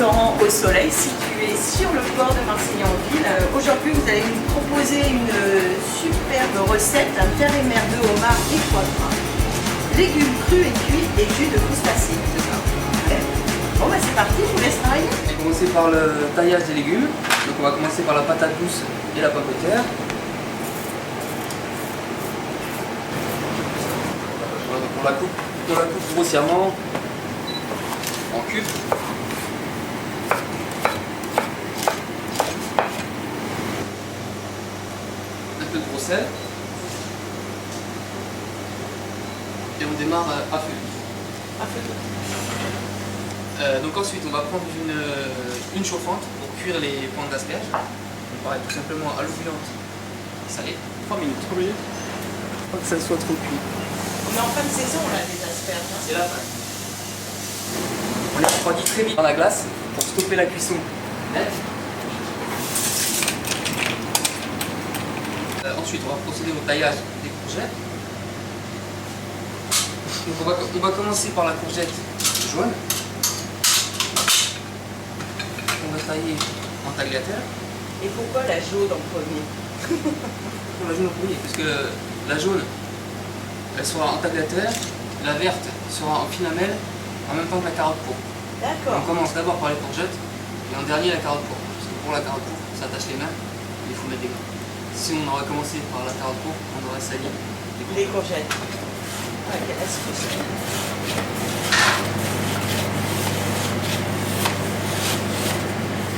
restaurant au soleil situé sur le port de Marseille-en-Ville. Aujourd'hui, vous allez nous proposer une superbe recette, un terre-et-mer de homard et foie gras, légumes crus et cuits et jus de crustacés. Okay. Bon, bah c'est parti, je vous laisse travailler. On va commencer par le taillage des légumes. Donc on va commencer par la patate douce et la pomme de terre. Voilà, donc on la coupe grossièrement en cubes. Un peu de gros sel. Et on démarre à feu vif. Donc ensuite on va prendre une chauffante pour cuire les pointes d'asperges. On pareil tout simplement à l'eau bouillante salée, 3 minutes. 3 minutes. Pas que ça soit trop cuit. On est en fin de saison là des asperges. Hein. C'est la fin. On les refroidit très vite dans la glace pour stopper la cuisson nette. Ensuite on va procéder au taillage des courgettes. Donc on va commencer par la courgette jaune. On va tailler en tagliatelle. Et pourquoi la jaune en premier? La jaune en premier, parce que la jaune, elle sera en tagliatelle, la verte sera en fine lamelle, en même temps que la carotte pourpre. D'accord. On commence d'abord par les courgettes, et en dernier la carotte pourpre. Parce que pour la carotte pourpre, ça attache les mains, et il faut mettre des gants. Si on aurait commencé par la carotte pourpre, on aurait sali les courgettes. Ah, quelle astuce.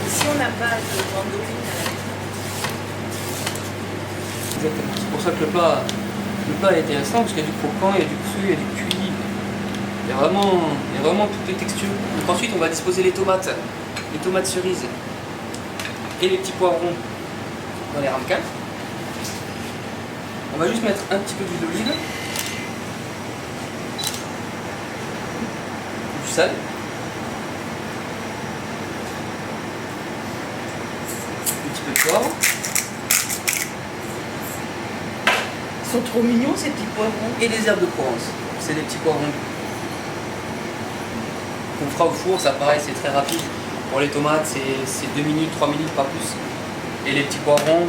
Si on n'a pas de mandoline à la maison. Exactement. C'est pour ça que le plat est intéressant, parce qu'il y a du croquant, il y a du cru, il y a du cuit. Il y a vraiment toutes les textures. Donc ensuite, on va disposer les tomates cerises et les petits poivrons dans les ramequins. On va juste mettre un petit peu d'huile d'olive, du sel, un petit peu de poivre. Ils sont trop mignons ces petits poivrons. Et les herbes de Provence. C'est des petits poivrons qu'on fera au four, ça pareil, c'est très rapide. Pour les tomates, c'est 2 minutes, 3 minutes, pas plus. Et les petits poivrons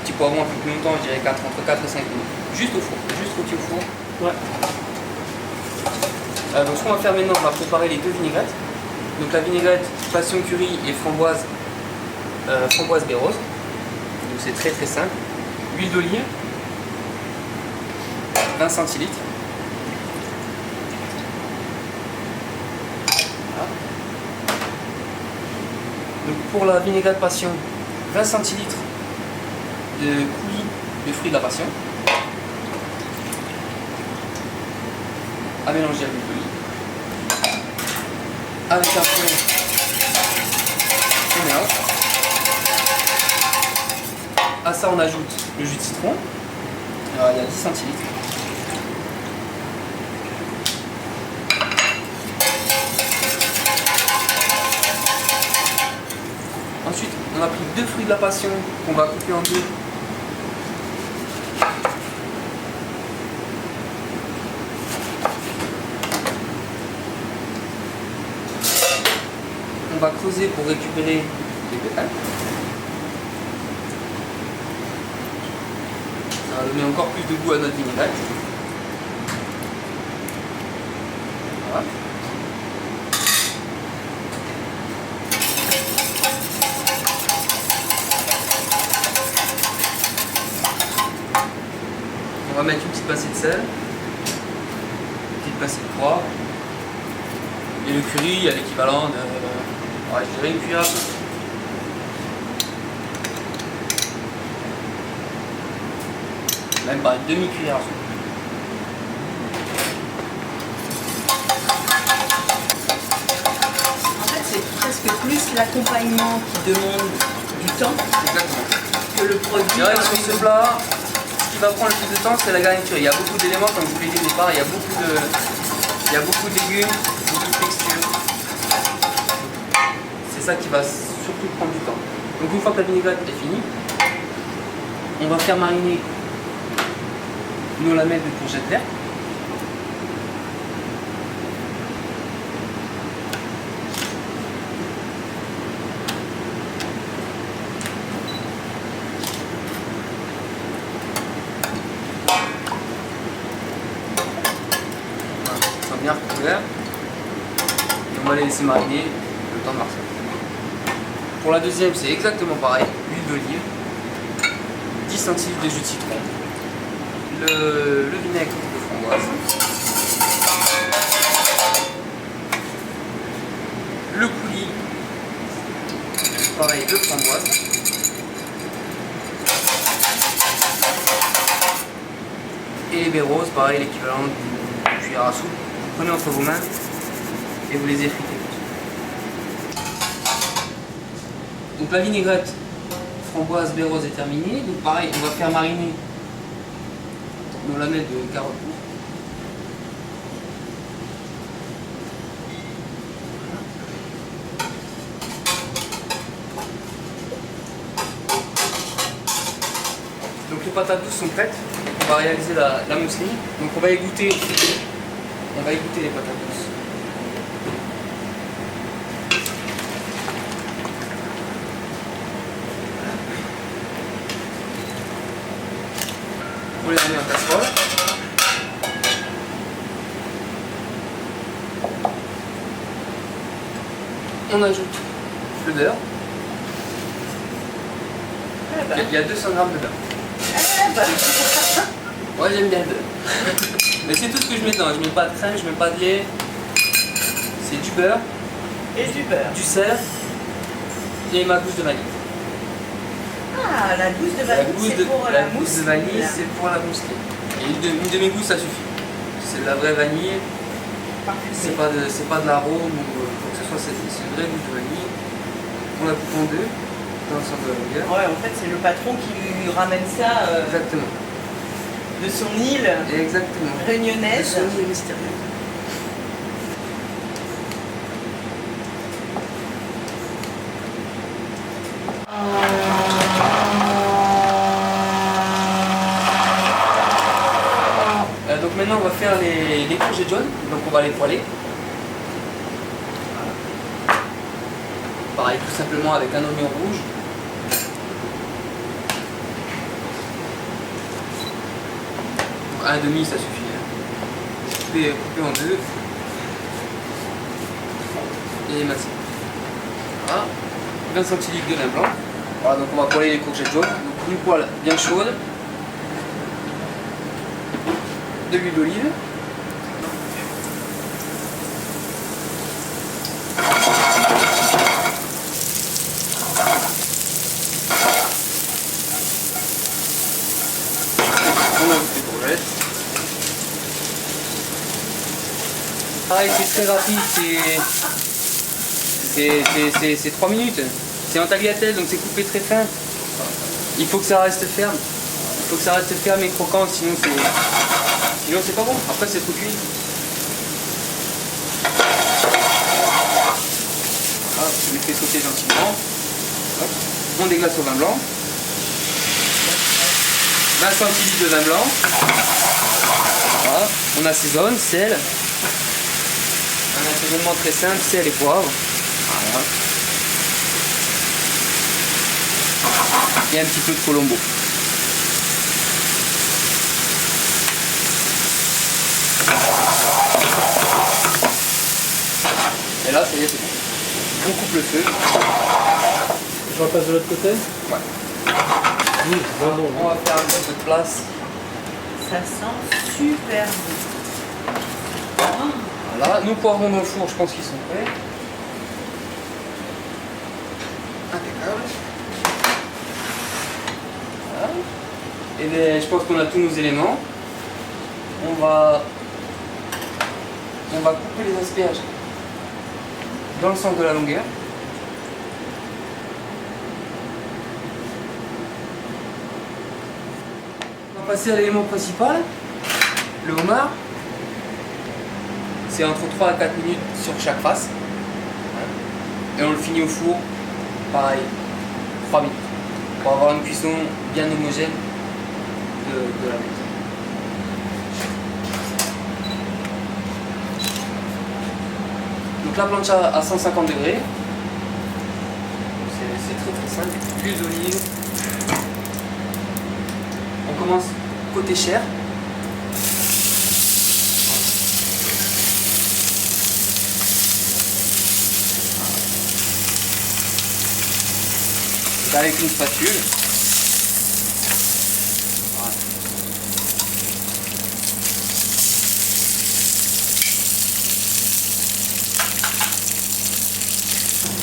un peu plus longtemps, je dirais entre 4 et 5 minutes. Juste au four, juste rôti au four. Ouais. Donc ce qu'on va faire maintenant, on va préparer les deux vinaigrettes. Donc la vinaigrette passion curry et framboise baie rose. Donc c'est très très simple. Huile d'olive, 20 centilitres. Voilà. Donc pour la vinaigrette passion, 20 centilitres de coulis de fruits de la passion. À mélanger avec l'huile. Avec un peu on mélange. À ça on ajoute le jus de citron. Alors il y a 10 centilitres. Ensuite, on a pris 2 fruits de la passion qu'on va couper en deux. On va creuser pour récupérer les pétales. Ça va donner encore plus de goût à notre vinaigrette. Voilà. On va mettre une petite pincée de sel, une petite pincée de poivre. Et le curry, il y a l'équivalent de, je dirais une cuillère à soupe. Même pas une demi-cuillère à soupe. En fait, c'est presque plus l'accompagnement qui demande du temps. Exactement. Que le produit. C'est vrai que sur ce plat, ce qui va prendre le plus de temps, c'est la garniture. Il y a beaucoup d'éléments, comme je vous l'ai dit au départ, il y a beaucoup de légumes, beaucoup de textures. C'est ça qui va surtout prendre du temps. Donc une fois que la vinaigrette est finie, on va faire mariner nos lamelles de courgettes vertes. va les laisser mariner le temps de marcher. Pour la deuxième, c'est exactement pareil, huile d'olive, 10 centilitres de jus de citron, le vinaigre de framboise, le coulis, pareil, de framboise, et les baies roses, pareil, l'équivalent d'une cuillère à soupe. Vous prenez entre vos mains et vous les effritez. Donc la vinaigrette framboise, baies roses est terminée. Donc pareil, on va faire mariner nos lamelles de carottes. Donc les patates douces sont prêtes. On va réaliser la mousseline. Donc on va égoutter les patates douces. On les remet en casserole. On ajoute le beurre. Il y a 200 g de beurre. Moi j'aime bien le beurre. Mais c'est tout ce que je mets dedans. Je mets pas de crème, je mets pas de lait. C'est du beurre. Et du beurre. Du sel et ma gousse de vanille. Ah, la gousse de vanille, c'est pour la mousse. La gousse de vanille, c'est pour la mousseline. Et une demi-gousse, ça suffit. C'est de la vraie vanille. C'est pas de l'arôme ou quoi que ce soit, c'est une vraie gousse de vanille. On la coupe en deux dans le centre de la longueur. Ouais, en fait, c'est le patron qui lui ramène ça Exactement. de son île Exactement. réunionnaise. De son île mystérieuse. Donc maintenant on va faire les courgettes jaunes, donc on va les poêler. Voilà. Pareil, tout simplement avec un oignon rouge. Donc un demi ça suffit. Couper en deux. Et émincer. Voilà. 20 centilitres de vin blanc. Voilà, donc on va poêler les courgettes jaunes. Donc une poêle bien chaude. De l'huile d'olive. On ajoute les courgettes. Pareil, c'est très rapide, c'est 3 minutes. C'est en tagliatelle, donc c'est coupé très fin. Il faut que ça reste ferme. Il faut que ça reste ferme et croquant, sinon c'est pas bon. Après c'est trop cuit. Voilà, je les fais sauter gentiment. Hop. On déglace au vin blanc. 20 centilitres de vin blanc. Voilà. On assaisonne, sel. Un assaisonnement très simple, sel et poivre. Voilà. Et un petit peu de colombo. Et là, ça y est, c'est bon. On coupe le feu. Je repasse de l'autre côté. Ouais. Oui, bon. On va faire un peu de place. Ça sent super bon. Voilà, nos poivrons dans le four, je pense qu'ils sont prêts. Impeccable. Voilà. Et bien, je pense qu'on a tous nos éléments. On va couper les asperges dans le sens de la longueur. On va passer à l'élément principal, le homard. C'est entre 3 à 4 minutes sur chaque face. Et on le finit au four, pareil, 3 minutes. Pour avoir une cuisson bien homogène de la viande. Donc la plancha à 150 degrés. C'est très simple. L'huile d'olive. On commence côté chair. avec une spatule. Voilà.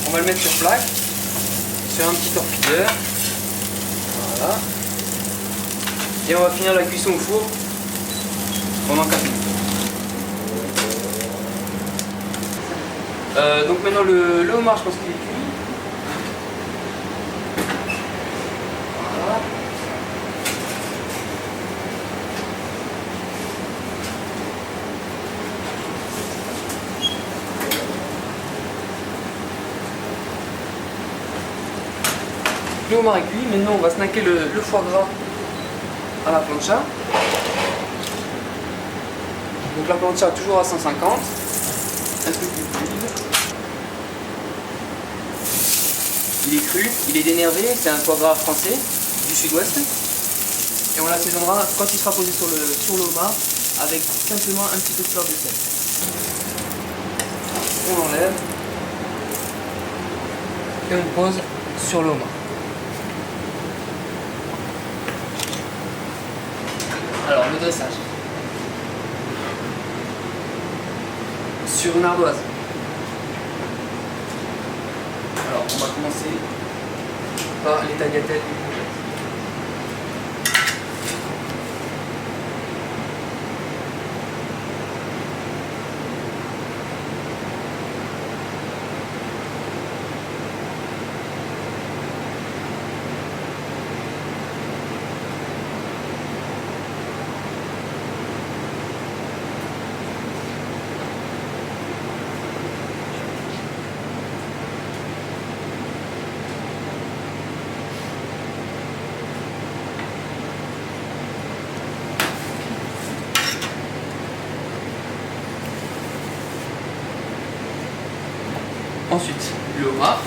On va le mettre sur plaque, sur un petit torpilleur. Voilà. Et on va finir la cuisson au four pendant 4 minutes. Donc maintenant le homard, je pense qu'il est cuit. Voilà. Le homard est cuit, maintenant on va snacker le foie gras à la plancha. Donc la plancha toujours à 150. Un truc d'huile. Il est cru, il est dénervé, c'est un foie gras français du sud-ouest. Et on l'assaisonnera quand il sera posé sur le homard avec simplement un petit peu de fleur de sel. On enlève et on pose sur le homard. Alors le dressage. Sur une ardoise. Alors on va commencer par les tagliatelles des courgettes. Ensuite, le homard.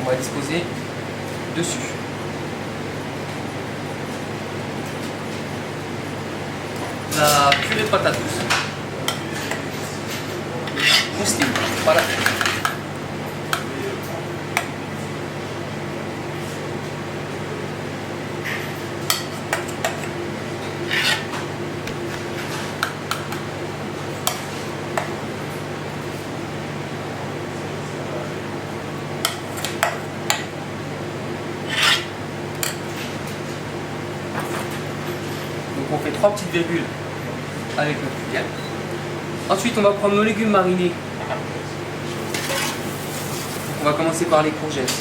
On va disposer dessus. La purée de patates douces. Mousseline, voilà. On fait 3 petites virgules avec notre cuillère. Ensuite, on va prendre nos légumes marinés. On va commencer par les courgettes.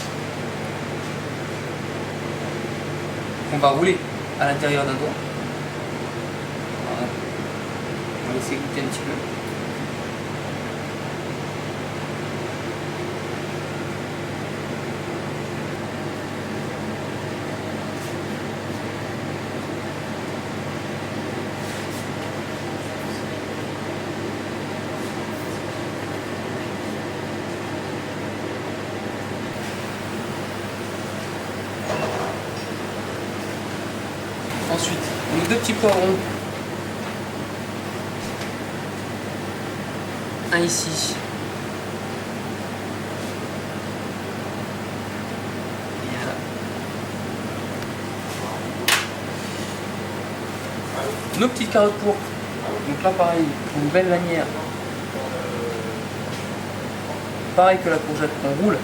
On va rouler à l'intérieur d'un doigt. Voilà. On va laisser goûter un petit peu. Ensuite, nos 2 petits poivrons. Un ici. Et là. Nos petites carottes pourpres. Donc là pareil, une belle lanière. Pareil que la courgette qu'on roule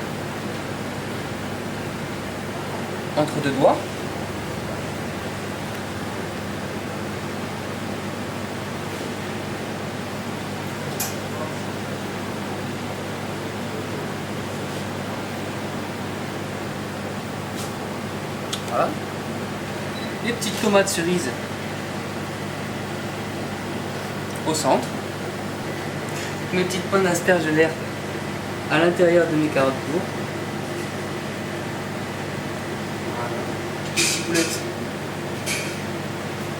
entre 2 doigts. Voilà. Les petites tomates cerises au centre. Mes petites pointes d'asperges vertes à l'intérieur de mes carottes pourpres. Voilà. Des ciboulettes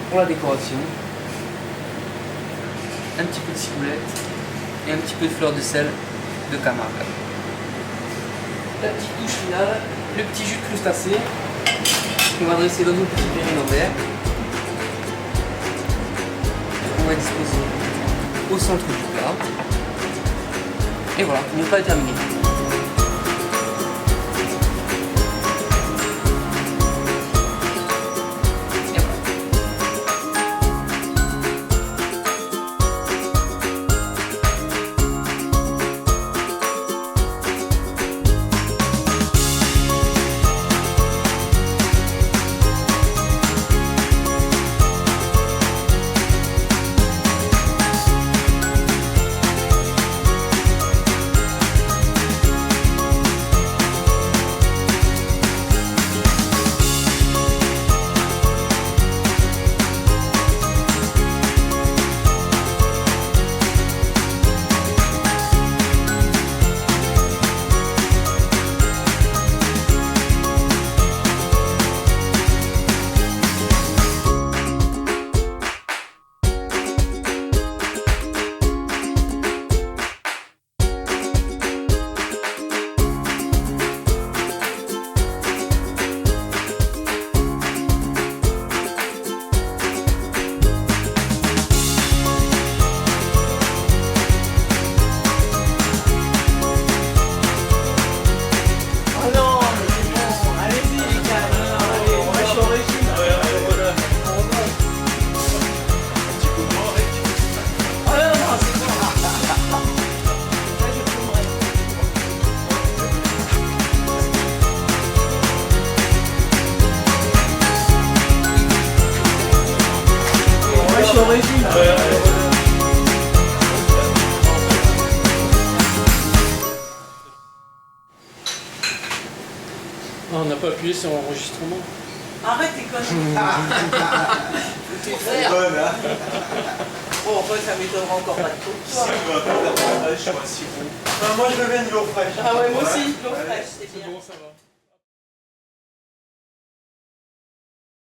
pour la décoration. Un petit peu de ciboulette et un petit peu de fleur de sel de Camargue. La petite touche finale, le petit jus de crustacé. On va dresser dans une petite verrine en verre. On va disposer au centre du plat. Et voilà, mon plat est terminé. Et voilà. Oh non, mais c'est bon, allez-y les gars, allez, moi je suis au régime. Oh non, non, c'est bon. Là je fumerai. Moi je suis au régime. Ah, on n'a pas appuyé sur l'enregistrement. Arrête tes conneries. T'es frère. Bon, enfin, ça m'étonnera encore pas trop. Toi. Moi je veux bien de l'eau fraîche. Ah ouais, moi aussi, l'eau fraîche, c'est bien. Bon, ça va.